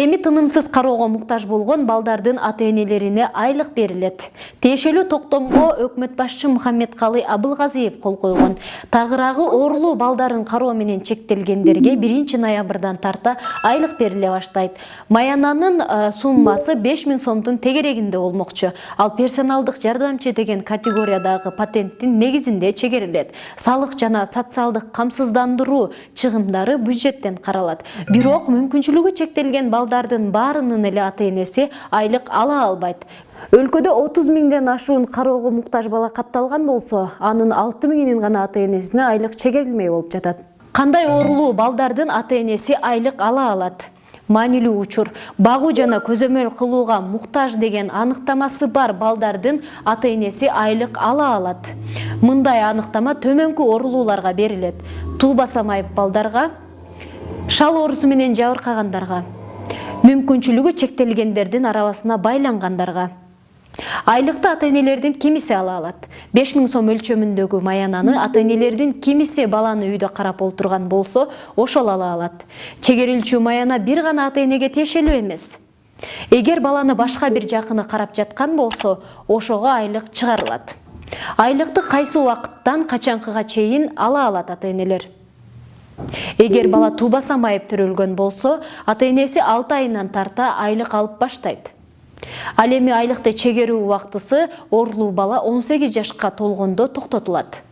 Эми тынымсыз кароого муктаж болгон балдардын ата-энелерине айлык берилет. Тиешелүү токтомго өкмөт башчы Мухаммедкалый Абылгазиев кол койгон. Тагыраагы оорулуу балдарын кароо менен чектелгендерге 1-ноябрдан тарта айлык бериле баштайт. Маянанын суммасы 5000 сомдун тегерегинде болмокчу. Ал персоналдык жардамчы деген категориядагы патенттин негизинде чегерилет. Салык жана социалдык камсыздандыруу чыгымдары бюджеттен каралат. Бирок мүмкүнчүлүгү чектелген балдардын баарынын эле ата-энеси айлык ала албайт. Өлкөдө 30 миңден ашуун кароого муктаж бала катталган болсо, анын 6 миңинин гана ата-энесине айлык чегерилмей болуп жатат. Кандай оорулуу балдардын ата-энеси айлык ала алат? Маанилүү учур. Багуу жана көзөмөл кылууга муктаж деген аныктамасы бар балдардын ата-энеси айлык ала алат. Мындай аныктама төмөнкү оорулууларга берилет. Туубаса майып балдарга, шал оорусу менен жабыркагандарга, мүмкүнчүлүгү чектелгендердин арабасына байлангандарга. Айлыкты ата-энелердин кимиси ала алат. 5000 сом өлчөмүндөгү маянаны ата-энелердин кимиси баланы үйдө карап олтурган болсо, ошол ала алат. Чегерилчү маяна бир гана ата-энеге тиешелүү эмес. Эгер баланы башка бир жакыны карап жаткан болсо, ошого айлык чыгарылат. Айлыкты кайсы убакыттан качанкыга чейин ала алат ата-энелер? Эгер бала туубаса майып төрөлгөн болсо, ата-энеси 6 айынан тарта айлык алып баштайт. Ал эми айлыкты чегерүү убактысы оорулуу бала 18 жашка толгондо токтотулат.